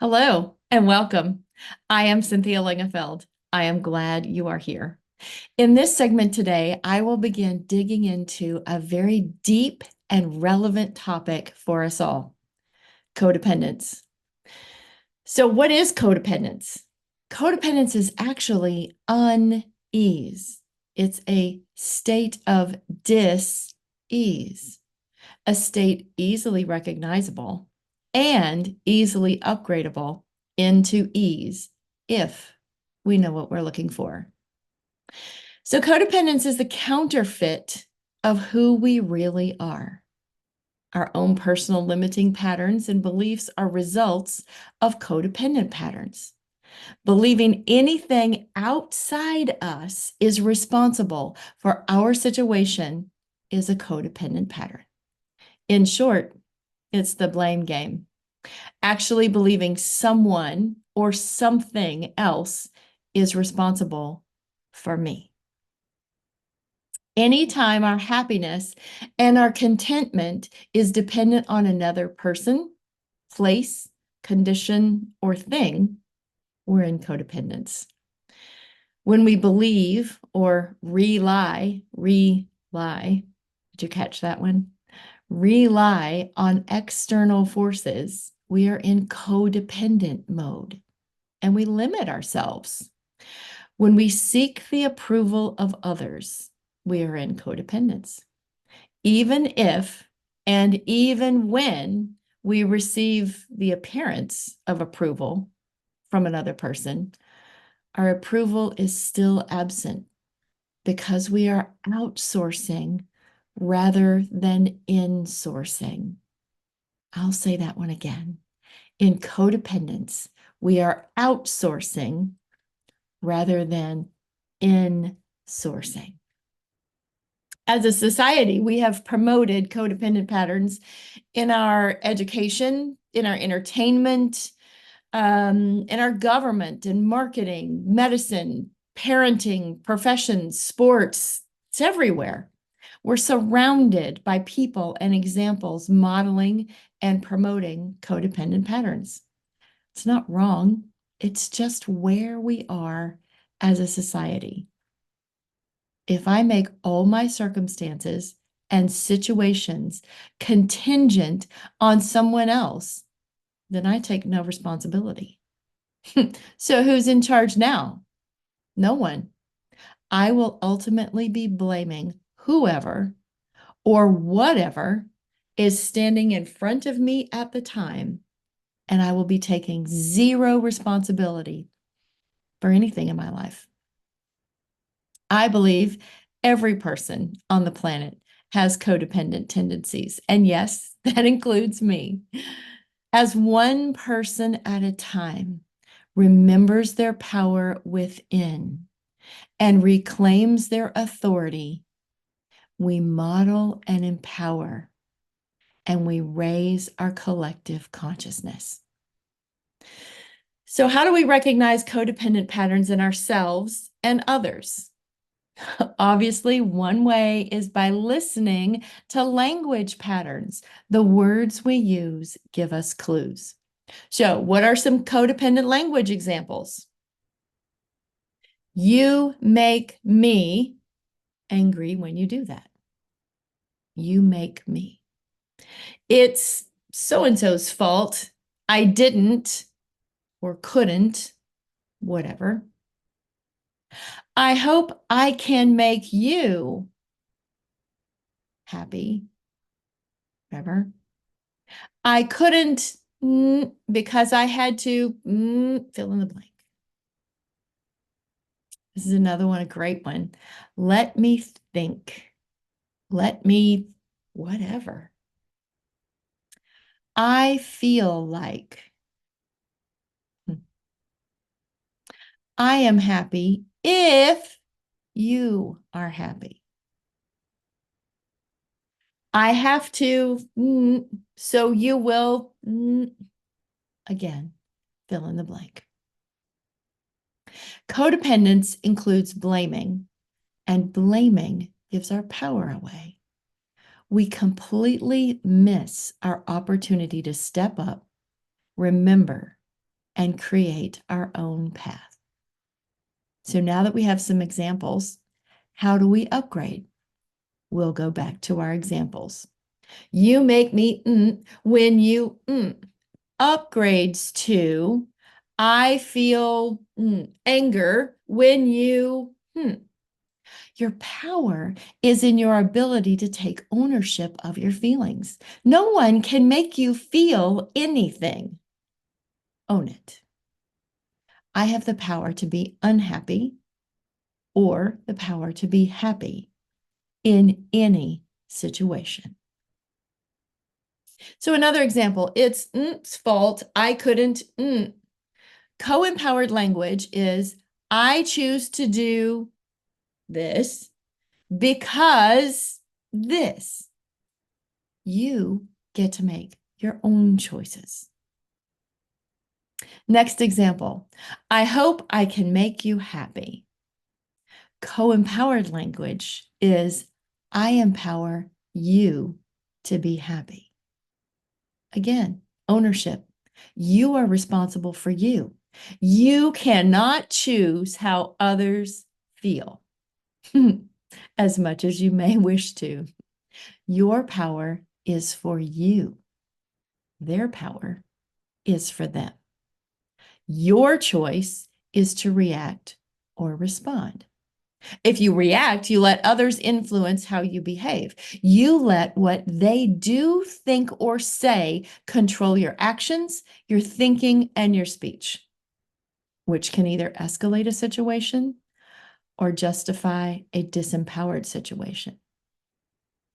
Hello and welcome. I am Cynthia Lengefeld. I am glad you are here. In this segment today, I will begin digging into a very deep and relevant topic for us all: codependence. So, what is codependence? Codependence is actually unease, it's a state of dis-ease, a state easily recognizable and easily upgradable into ease if we know what we're looking for. So, codependence is the counterfeit of who we really are. Our own personal limiting patterns and beliefs are results of codependent patterns. Believing anything outside us is responsible for our situation is a codependent pattern. In short, it's the blame game. Actually believing someone or something else is responsible for me. Anytime our happiness and our contentment is dependent on another person, place, condition, or thing, we're in codependence. When we believe or rely, did you catch that one? Rely on external forces, we are in codependent mode and we limit ourselves. When we seek the approval of others, we are in codependence. Even if and even when we receive the appearance of approval from another person, our approval is still absent because we are outsourcing rather than insourcing. I'll say that one again. In codependence, we are outsourcing rather than insourcing. As a society, we have promoted codependent patterns in our education, in our entertainment, in our government and marketing, medicine, parenting, professions, sports. It's everywhere. We're surrounded by people and examples modeling and promoting codependent patterns. It's not wrong. It's just where we are as a society. If I make all my circumstances and situations contingent on someone else, then I take no responsibility. So who's in charge now? No one. I will ultimately be blaming whoever or whatever is standing in front of me at the time, and I will be taking zero responsibility for anything in my life. I believe every person on the planet has codependent tendencies. And yes, that includes me. As one person at a time remembers their power within and reclaims their authority, we model and empower, and we raise our collective consciousness. So, how do we recognize codependent patterns in ourselves and others? Obviously, one way is by listening to language patterns. The words we use give us clues. So, what are some codependent language examples? You make me angry when you do that. You make me. It's so-and-so's fault. I didn't or couldn't, whatever. I hope I can make you happy, whatever. I couldn't because I had to fill in the blank. This is another one, a great one. Let me think. Let me whatever. I feel like I am happy if you are happy. I have to, so you will, again, fill in the blank. Codependence includes blaming, and blaming gives our power away. We completely miss our opportunity to step up, remember, and create our own path. So now that we have some examples, how do we upgrade? We'll go back to our examples. You make me when you upgrades to I feel anger when you Your power is in your ability to take ownership of your feelings. No one can make you feel anything. Own it. I have the power to be unhappy or the power to be happy in any situation. So another example, it's fault. I couldn't. Co-empowered language is I choose to do this because this. You get to make your own choices. Next example, I hope I can make you happy. Co-empowered language is I empower you to be happy. Again, ownership. You are responsible for you. You cannot choose how others feel as much as you may wish to. Your power is for you. Their power is for them. Your choice is to react or respond. If you react, you let others influence how you behave. You let what they do, think, or say control your actions, your thinking, and your speech, which can either escalate a situation or justify a disempowered situation.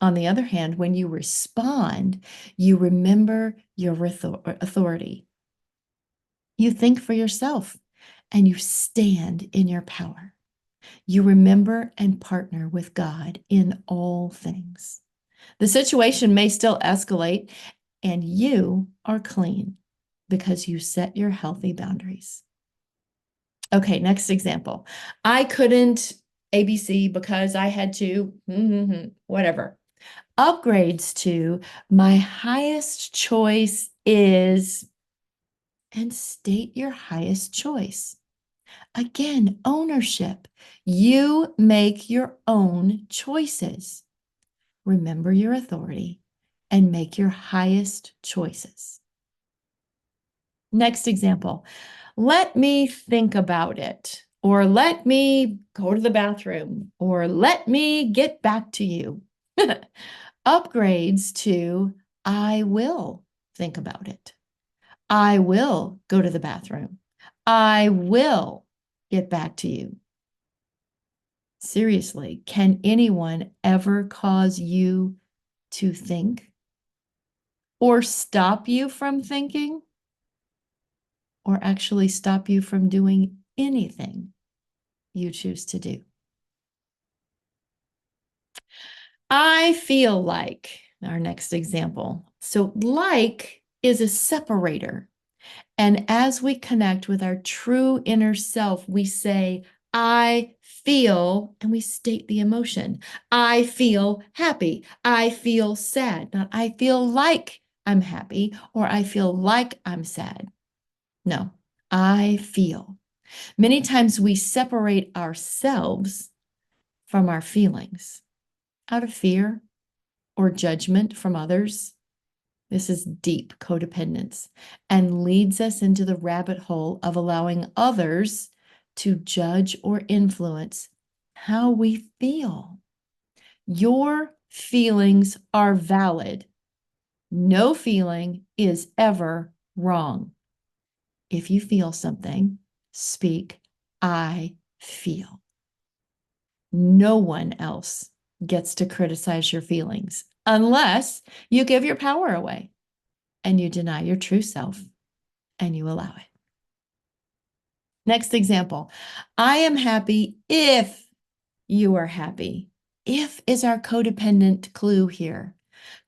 On the other hand, when you respond, you remember your authority. You think for yourself and you stand in your power. You remember and partner with God in all things. The situation may still escalate, and you are clean because you set your healthy boundaries. Okay, next example. I couldn't ABC because I had to, whatever. Upgrades to my highest choice is, and state your highest choice. Again, ownership. You make your own choices. Remember your authority and make your highest choices. Next example, let me think about it, or let me go to the bathroom, or let me get back to you. Upgrades to I will think about it. I will go to the bathroom. I will get back to you. Seriously, can anyone ever cause you to think or stop you from thinking or actually stop you from doing anything you choose to do? I feel like, our next example. So like is a separator. And as we connect with our true inner self, we say, I feel, and we state the emotion. I feel happy. I feel sad. Not I feel like I'm happy or I feel like I'm sad. No, I feel. Many times we separate ourselves from our feelings out of fear or judgment from others. This is deep codependence and leads us into the rabbit hole of allowing others to judge or influence how we feel. Your feelings are valid. No feeling is ever wrong. If you feel something, speak, I feel. No one else gets to criticize your feelings unless you give your power away and you deny your true self and you allow it. Next example, I am happy if you are happy. If is our codependent clue here.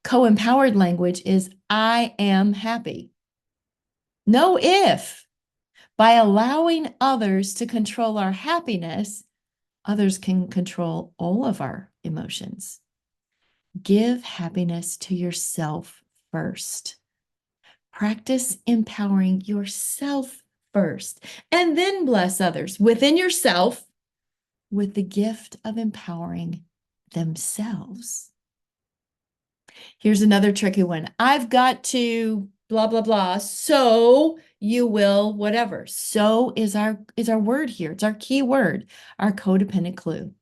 Co-empowered language is I am happy. No if. By allowing others to control our happiness, others can control all of our emotions. Give happiness to yourself first. Practice empowering yourself first, and then bless others within yourself with the gift of empowering themselves. Here's another tricky one. I've got to blah, blah, blah. So you will whatever. So is our word here. It's our key word, our codependent clue.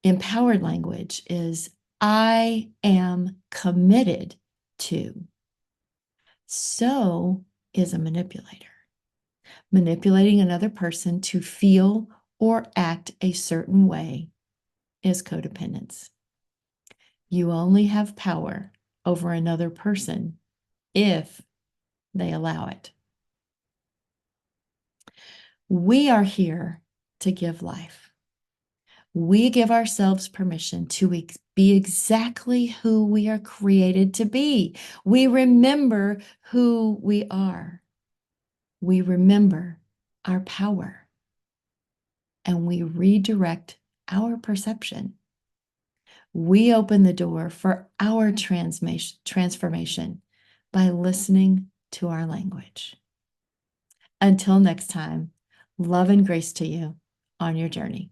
Empowered language is I am committed to. So is a manipulator. Manipulating another person to feel or act a certain way is codependence. You only have power over another person if they allow it. We are here to give life. We give ourselves permission to be exactly who we are created to be. We remember who we are. We remember our power. And we redirect our perception. We open the door for our transformation by listening to our language. Until next time, love and grace to you on your journey.